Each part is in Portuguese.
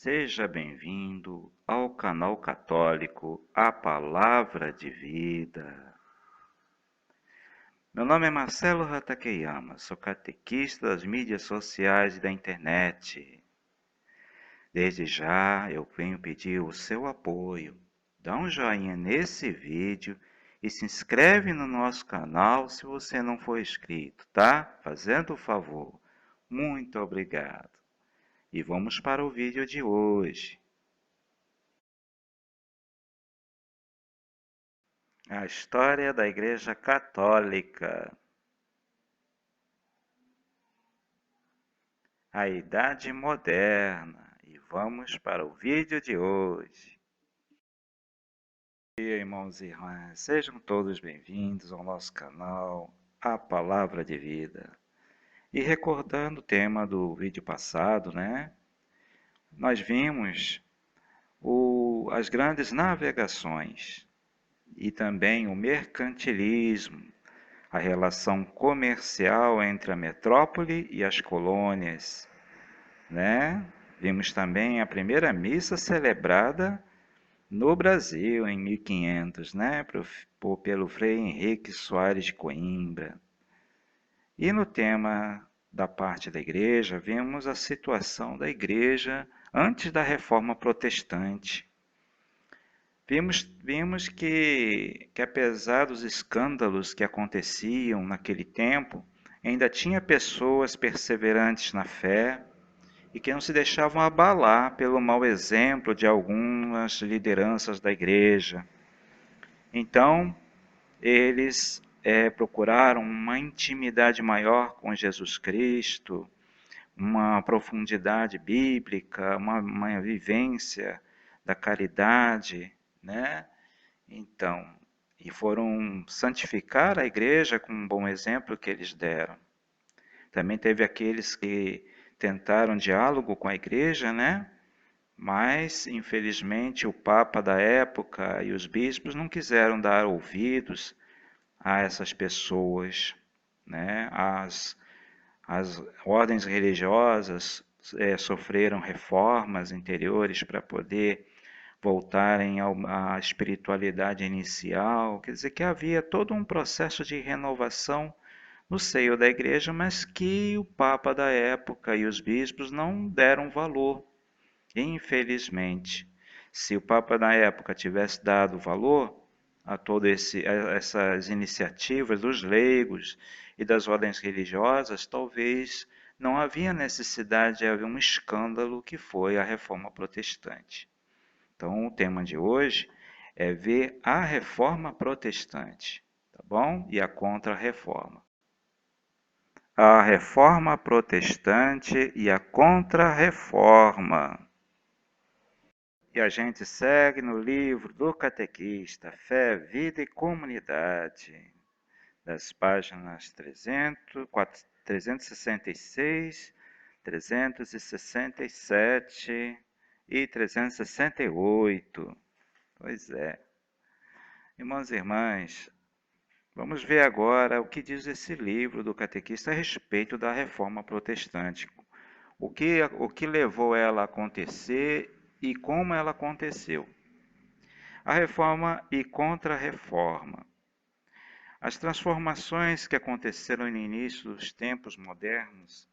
Seja bem-vindo ao canal católico A Palavra de Vida. Meu nome é Marcelo Hatakeyama, sou catequista das mídias sociais e da internet. Desde já eu venho pedir o seu apoio. Dá um joinha nesse vídeo e se inscreve no nosso canal se você não for inscrito, tá? Fazendo o favor. Muito obrigado. E vamos para o vídeo de hoje. A história da Igreja Católica. A Idade Moderna. E vamos para o vídeo de hoje. E aí, irmãos e irmãs, sejam todos bem-vindos ao nosso canal A Palavra de Vida. E recordando o tema do vídeo passado, né? Nós vimos as grandes navegações e também o mercantilismo, a relação comercial entre a metrópole e as colônias, né? Vimos também a primeira missa celebrada no Brasil em 1500, né? Pelo Frei Henrique Soares de Coimbra. E no tema da parte da igreja, vimos a situação da igreja antes da Reforma Protestante. Vimos que apesar dos escândalos que aconteciam naquele tempo, ainda tinha pessoas perseverantes na fé e que não se deixavam abalar pelo mau exemplo de algumas lideranças da igreja. Então, eles procuraram uma intimidade maior com Jesus Cristo, uma profundidade bíblica, uma vivência da caridade, né? Então, e foram santificar a igreja com um bom exemplo que eles deram. Também teve aqueles que tentaram diálogo com a igreja, né? Mas, infelizmente, o Papa da época e os bispos não quiseram dar ouvidos a essas pessoas, né? As ordens religiosas sofreram reformas interiores para poder voltarem à espiritualidade inicial. Quer dizer que havia todo um processo de renovação no seio da igreja, mas que o Papa da época e os bispos não deram valor. Infelizmente, se o Papa da época tivesse dado valor a todas essas iniciativas dos leigos e das ordens religiosas, talvez não havia necessidade de haver um escândalo que foi a Reforma Protestante. Então, o tema de hoje é ver a Reforma Protestante, tá bom? E a Contra-Reforma. A Reforma Protestante e a Contra-Reforma. E a gente segue no livro do Catequista, Fé, Vida e Comunidade, das páginas 366, 367 e 368. Pois é. Irmãos e irmãs, vamos ver agora o que diz esse livro do Catequista a respeito da Reforma Protestante. O que levou ela a acontecer e como ela aconteceu. A reforma e contra-reforma. As transformações que aconteceram no início dos tempos modernos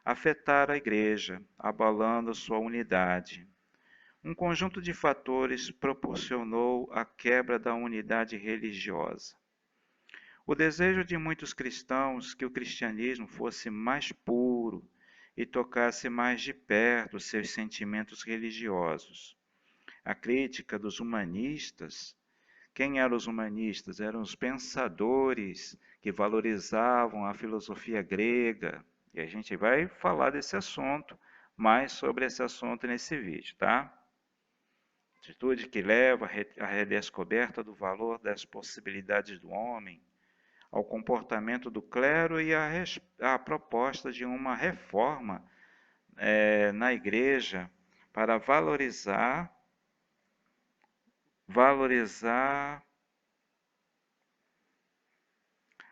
afetaram a Igreja, abalando sua unidade. Um conjunto de fatores proporcionou a quebra da unidade religiosa. O desejo de muitos cristãos que o cristianismo fosse mais puro e tocasse mais de perto seus sentimentos religiosos. A crítica dos humanistas. Quem eram os humanistas? Eram os pensadores que valorizavam a filosofia grega. E a gente vai falar desse assunto, mais sobre esse assunto nesse vídeo, tá? Atitude que leva à redescoberta do valor das possibilidades do homem, ao comportamento do clero e à proposta de uma reforma na igreja para valorizar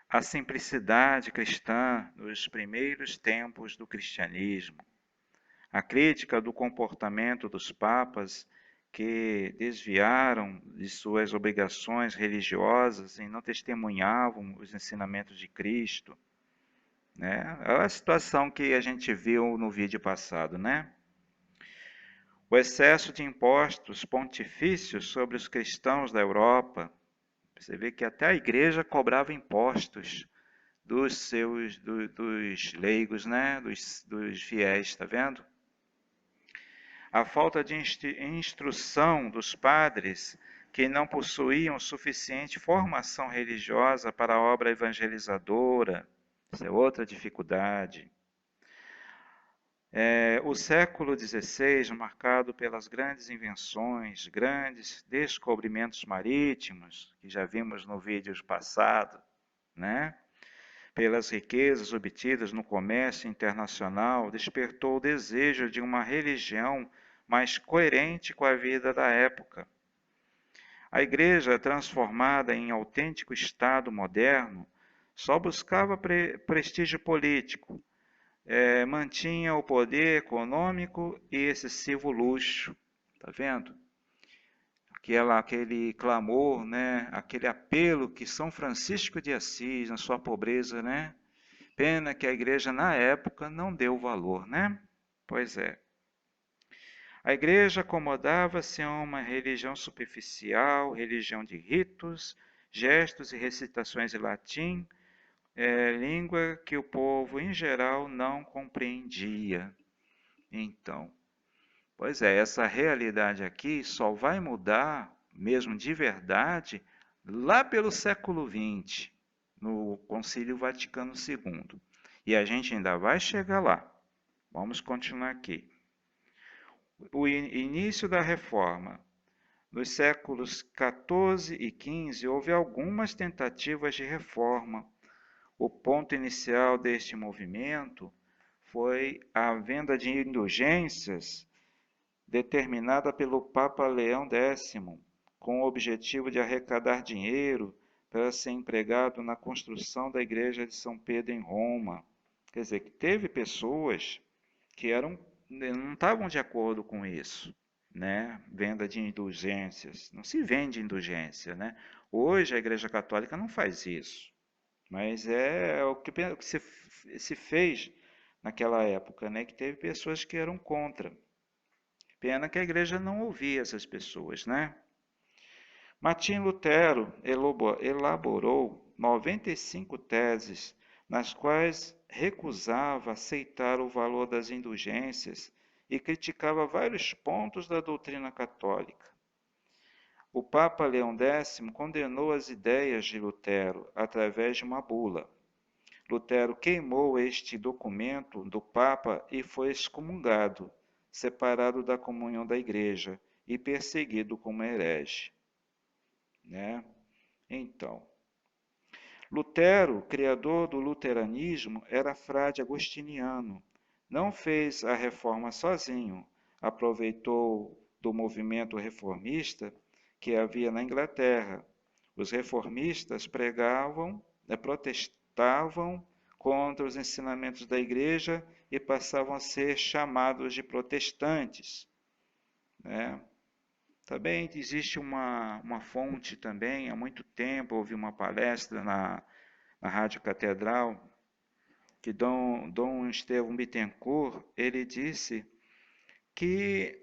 a simplicidade cristã nos primeiros tempos do cristianismo. a crítica do comportamento dos papas que desviaram de suas obrigações religiosas e não testemunhavam os ensinamentos de Cristo, né? É a situação que a gente viu no vídeo passado, né? O excesso de impostos pontifícios sobre os cristãos da Europa. Você vê que até a igreja cobrava impostos dos leigos, né? Dos fiéis, está vendo? A falta de instrução dos padres que não possuíam suficiente formação religiosa para a obra evangelizadora. Isso é outra dificuldade. O século XVI, marcado pelas grandes invenções, grandes descobrimentos marítimos, que já vimos no vídeo passado, né? Pelas riquezas obtidas no comércio internacional, despertou o desejo de uma religião mais coerente com a vida da época. A igreja, transformada em autêntico Estado moderno, só buscava prestígio político, mantinha o poder econômico e excessivo luxo. Tá vendo? Aquele clamor, né? Aquele apelo que São Francisco de Assis, na sua pobreza, né? Pena que a igreja na época não deu valor, né? Pois é. A igreja acomodava-se a uma religião superficial, religião de ritos, gestos e recitações em latim, língua que o povo em geral não compreendia. Então, pois é, essa realidade aqui só vai mudar, mesmo de verdade, lá pelo século XX, no Concílio Vaticano II. E a gente ainda vai chegar lá. Vamos continuar aqui. O início da Reforma. Nos séculos XIV e XV houve algumas tentativas de reforma. O ponto inicial deste movimento foi a venda de indulgências determinada pelo Papa Leão X, com o objetivo de arrecadar dinheiro para ser empregado na construção da igreja de São Pedro em Roma. Quer dizer, que teve pessoas que não estavam de acordo com isso, né? Venda de indulgências. Não se vende indulgência, né? Hoje a Igreja Católica não faz isso, mas é o que se fez naquela época, né? Que teve pessoas que eram contra. Pena que a igreja não ouvia essas pessoas, né? Martim Lutero elaborou 95 teses, nas quais recusava aceitar o valor das indulgências e criticava vários pontos da doutrina católica. O Papa Leão X condenou as ideias de Lutero através de uma bula. Lutero queimou este documento do Papa e foi excomungado, separado da comunhão da Igreja e perseguido como herege. Né? Então, Lutero, criador do luteranismo, era frade agostiniano. Não fez a reforma sozinho, aproveitou do movimento reformista que havia na Inglaterra. Os reformistas protestavam contra os ensinamentos da igreja e passavam a ser chamados de protestantes, né? Também existe uma fonte também, há muito tempo houve uma palestra na Rádio Catedral, que Dom Estevão Bittencourt, ele disse que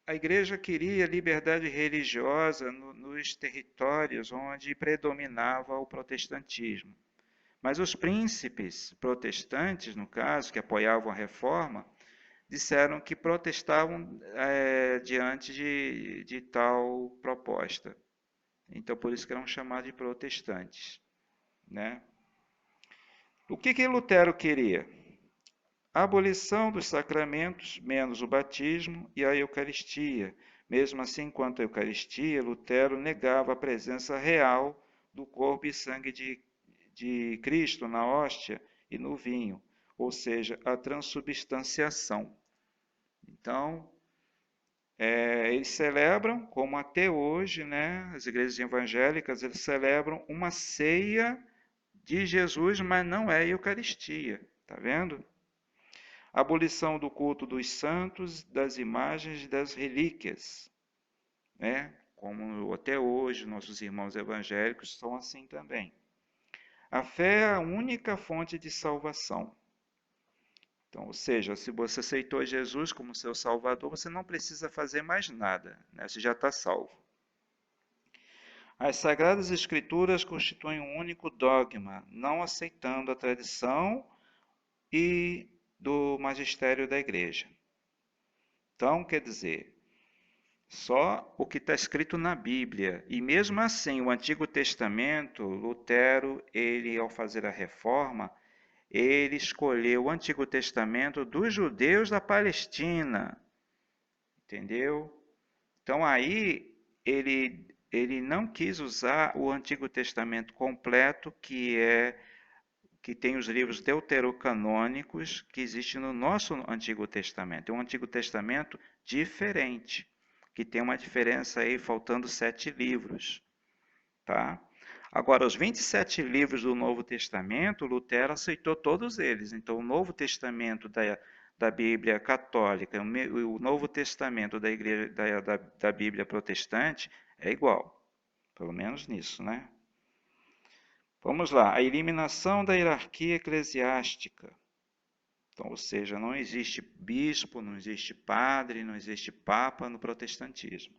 a igreja queria liberdade religiosa nos territórios onde predominava o protestantismo. Mas os príncipes protestantes, no caso, que apoiavam a reforma, disseram que protestavam diante de tal proposta. Então, por isso que eram chamados de protestantes, né? O que Lutero queria? A abolição dos sacramentos, menos o batismo e a Eucaristia. Mesmo assim, quanto à Eucaristia, Lutero negava a presença real do corpo e sangue de Cristo na hóstia e no vinho, ou seja, a transubstanciação. Então, eles celebram, como até hoje, né, as igrejas evangélicas, eles celebram uma ceia de Jesus, mas não é Eucaristia, tá vendo? abolição do culto dos santos, das imagens e das relíquias, né? Como até hoje nossos irmãos evangélicos são assim também. A fé é a única fonte de salvação. Então, ou seja, se você aceitou Jesus como seu Salvador, você não precisa fazer mais nada, né? Você já está salvo. As Sagradas Escrituras constituem um único dogma, não aceitando a tradição e do magistério da Igreja. Então, quer dizer, só o que está escrito na Bíblia. E mesmo assim, o Antigo Testamento, Lutero, ele ao fazer a reforma, ele escolheu o Antigo Testamento dos judeus da Palestina, entendeu? Então aí ele não quis usar o Antigo Testamento completo, que tem os livros deuterocanônicos que existem no nosso Antigo Testamento. É um Antigo Testamento diferente, que tem uma diferença aí, faltando 7 livros, tá? Agora, os 27 livros do Novo Testamento, Lutero aceitou todos eles. Então, o Novo Testamento da Bíblia católica, o Novo Testamento da, igreja, da Bíblia protestante é igual, pelo menos nisso, né? Vamos lá, a eliminação da hierarquia eclesiástica. Então, ou seja, não existe bispo, não existe padre, não existe papa no protestantismo.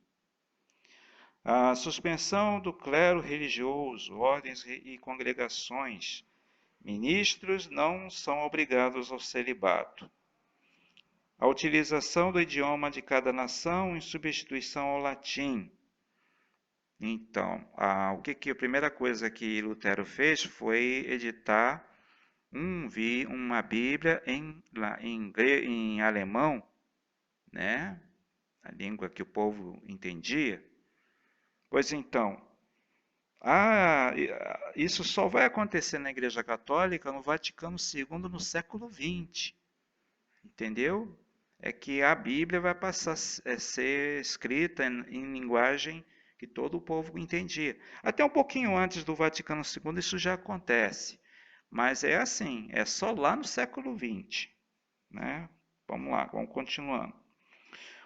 A suspensão do clero religioso, ordens e congregações. Ministros não são obrigados ao celibato. A utilização do idioma de cada nação em substituição ao latim. Então, a primeira coisa que Lutero fez foi editar uma Bíblia em alemão, né? A língua que o povo entendia. Pois então, isso só vai acontecer na Igreja Católica no Vaticano II no século XX, entendeu? É que a Bíblia vai passar a ser escrita em linguagem que todo o povo entendia. Até um pouquinho antes do Vaticano II isso já acontece, mas é assim, é só lá no século XX, né? Vamos lá, vamos continuando.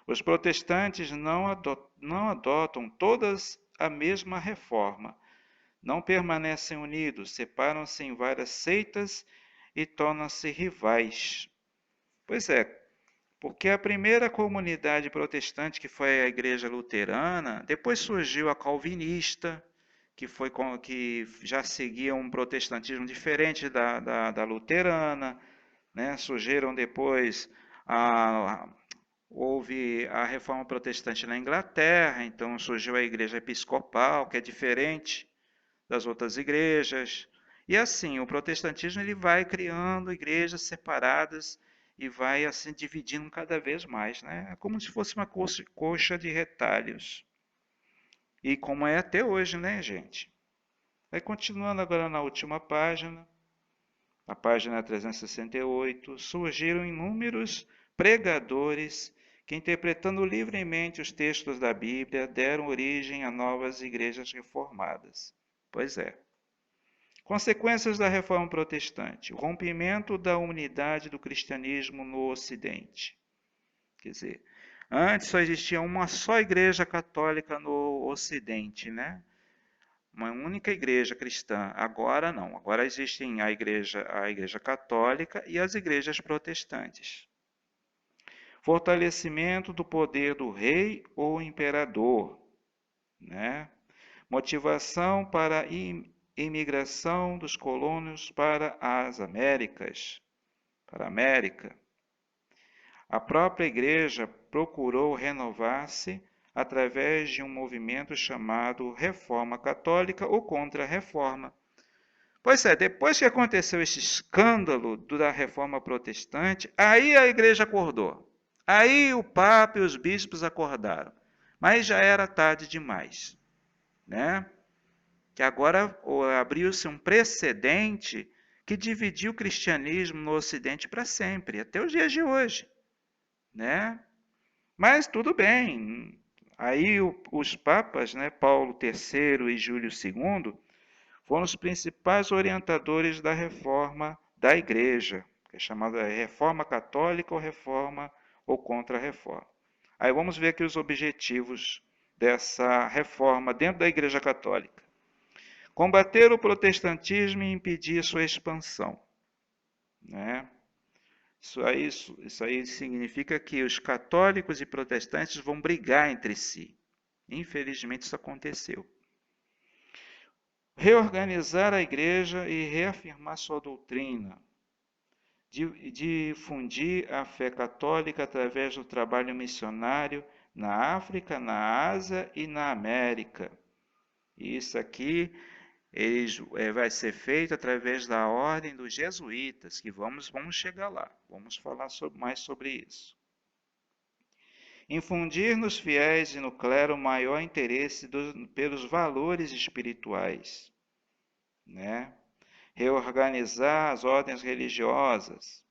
Os protestantes não adotam todas a mesma reforma, não permanecem unidos, separam-se em várias seitas e tornam-se rivais. Pois é, porque a primeira comunidade protestante, que foi a Igreja Luterana, depois surgiu a Calvinista, que já seguia um protestantismo diferente da luterana, né? Surgiram depois houve a reforma protestante na Inglaterra, então surgiu a Igreja Episcopal, que é diferente das outras igrejas. E assim, o protestantismo ele vai criando igrejas separadas e vai assim dividindo cada vez mais, né? É como se fosse uma coxa de retalhos. E como é até hoje, né, gente? Aí continuando agora na última página, a página 368, surgiram inúmeros pregadores que, interpretando livremente os textos da Bíblia, deram origem a novas igrejas reformadas. Pois é. Consequências da Reforma Protestante: o rompimento da unidade do cristianismo no Ocidente. Quer dizer, antes só existia uma só igreja católica no Ocidente, né? Uma única igreja cristã. Agora não. Agora existem a igreja católica e as igrejas protestantes. Fortalecimento do poder do rei ou imperador, né? Motivação para a imigração dos colonos para as Américas, para a América. A própria igreja procurou renovar-se através de um movimento chamado Reforma Católica ou Contra-Reforma. Pois é, depois que aconteceu esse escândalo da Reforma Protestante, aí a igreja acordou. Aí o Papa e os bispos acordaram. Mas já era tarde demais, né? Que agora abriu-se um precedente que dividiu o cristianismo no Ocidente para sempre, até os dias de hoje, né? Mas tudo bem. Aí os papas, né, Paulo III e Júlio II, foram os principais orientadores da reforma da igreja. é chamada reforma católica ou reforma ou contra-reforma. Aí vamos ver aqui os objetivos dessa reforma dentro da Igreja Católica. Combater o protestantismo e impedir sua expansão, né? Isso aí significa que os católicos e protestantes vão brigar entre si. Infelizmente isso aconteceu. Reorganizar a igreja e reafirmar sua doutrina. Difundir a fé católica através do trabalho missionário na África, na Ásia e na América. Isso aqui vai ser feito através da ordem dos jesuítas, que vamos chegar lá, vamos falar mais sobre isso. Infundir nos fiéis e no clero maior interesse pelos valores espirituais, né? Reorganizar as ordens religiosas,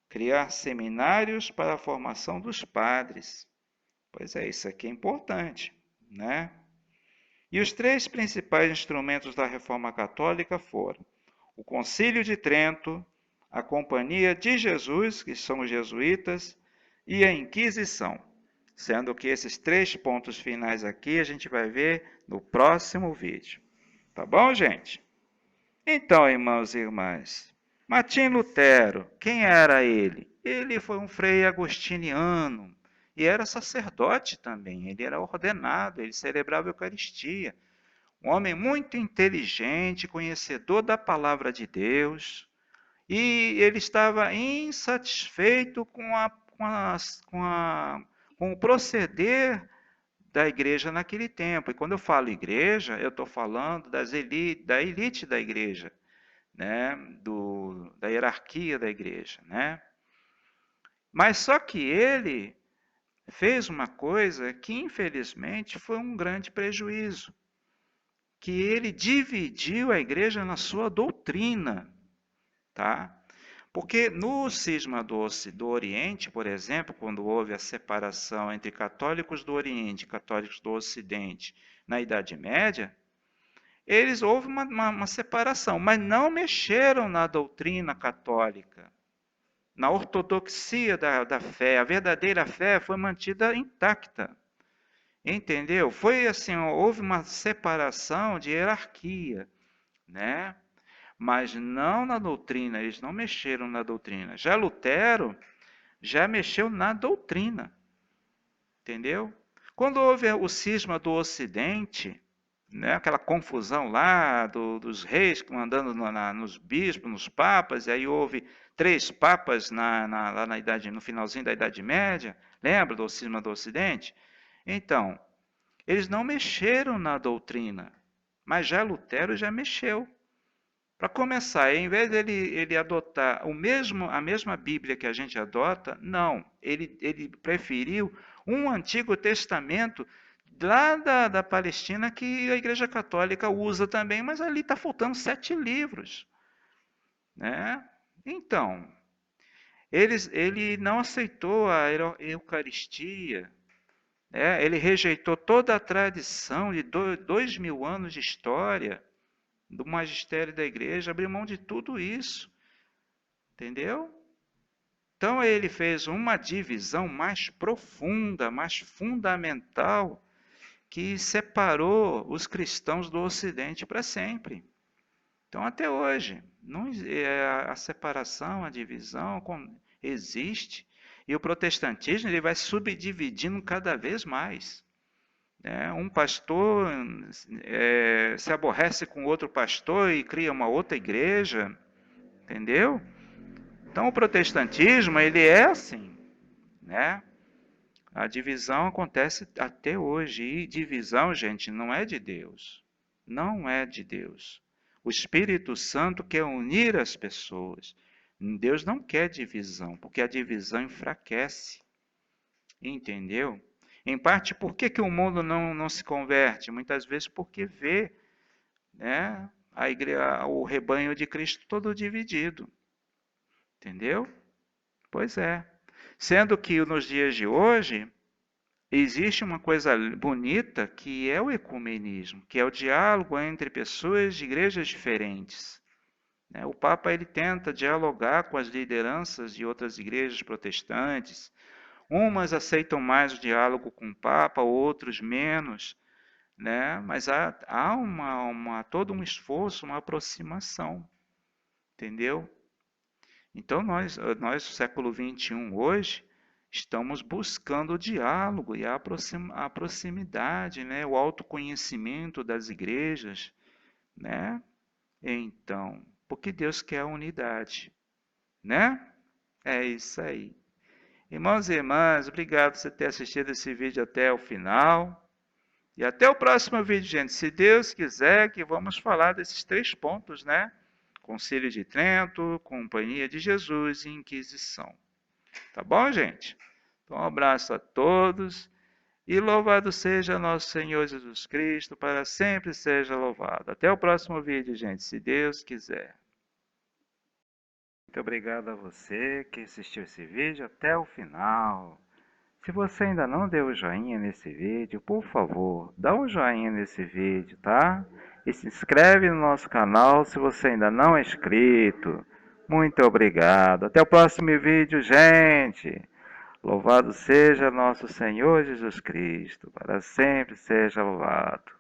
criar seminários para a formação dos padres. Pois é, isso aqui é importante, né? E os três principais instrumentos da Reforma Católica foram o Concílio de Trento, a Companhia de Jesus, que são os jesuítas, e a Inquisição. Sendo que esses três pontos finais aqui a gente vai ver no próximo vídeo. Tá bom, gente? Então, irmãos e irmãs, Martim Lutero, quem era ele? Ele foi um frei agostiniano e era sacerdote também. Ele era ordenado, ele celebrava a Eucaristia. Um homem muito inteligente, conhecedor da palavra de Deus, e ele estava insatisfeito com o proceder da igreja naquele tempo. E quando eu falo igreja, eu estou falando da elite da igreja, né? Da hierarquia da igreja, né? Mas só que ele fez uma coisa que, infelizmente, foi um grande prejuízo, que ele dividiu a igreja na sua doutrina, tá? Porque no cisma do Oriente, por exemplo, quando houve a separação entre católicos do Oriente e católicos do Ocidente na Idade Média, houve uma separação, mas não mexeram na doutrina católica, na ortodoxia da fé. A verdadeira fé foi mantida intacta. Entendeu? Foi assim, houve uma separação de hierarquia, né? Mas não na doutrina, eles não mexeram na doutrina. Já Lutero já mexeu na doutrina, entendeu? Quando houve o cisma do Ocidente, né, aquela confusão lá dos reis mandando nos bispos, nos papas, e aí houve 3 papas lá no finalzinho da Idade Média, lembra do cisma do Ocidente? Então, eles não mexeram na doutrina, mas já Lutero já mexeu. Para começar, em vez dele adotar a mesma Bíblia que a gente adota, não. Ele preferiu um Antigo Testamento lá da Palestina que a Igreja Católica usa também, mas ali está faltando 7 livros, né? Então, ele não aceitou a Eucaristia, né? Ele rejeitou toda a tradição de 2000 anos de história do magistério da igreja, abriu mão de tudo isso, entendeu? Então ele fez uma divisão mais profunda, mais fundamental, que separou os cristãos do Ocidente para sempre. Então até hoje, a separação, a divisão existe, e o protestantismo ele vai subdividindo cada vez mais. Um pastor se aborrece com outro pastor e cria uma outra igreja, entendeu? Então o protestantismo ele é assim, né? A divisão acontece até hoje, e divisão, gente, não é de Deus. Não é de Deus. O Espírito Santo quer unir as pessoas. Deus não quer divisão, porque a divisão enfraquece. Entendeu? Em parte, por que o mundo não se converte? Muitas vezes porque vê, né, o rebanho de Cristo todo dividido. Entendeu? Pois é. Sendo que nos dias de hoje, existe uma coisa bonita que é o ecumenismo, que é o diálogo entre pessoas de igrejas diferentes. né? O Papa ele tenta dialogar com as lideranças de outras igrejas protestantes. Umas aceitam mais o diálogo com o Papa, outros menos, né? Mas há todo um esforço, uma aproximação, entendeu? Então nós do século XXI hoje, estamos buscando o diálogo e a proximidade, né? O autoconhecimento das igrejas, né? Então, porque Deus quer a unidade, né? É isso aí. Irmãos e irmãs, obrigado por você ter assistido esse vídeo até o final. E até o próximo vídeo, gente. Se Deus quiser, que vamos falar desses 3 pontos, né? Concílio de Trento, Companhia de Jesus e Inquisição. Tá bom, gente? Então, um abraço a todos. E louvado seja nosso Senhor Jesus Cristo, para sempre seja louvado. Até o próximo vídeo, gente, se Deus quiser. Muito obrigado a você que assistiu esse vídeo até o final. Se você ainda não deu o joinha nesse vídeo, por favor, dá um joinha nesse vídeo, tá? E se inscreve no nosso canal se você ainda não é inscrito. Muito obrigado. Até o próximo vídeo, gente. Louvado seja nosso Senhor Jesus Cristo, para sempre seja louvado.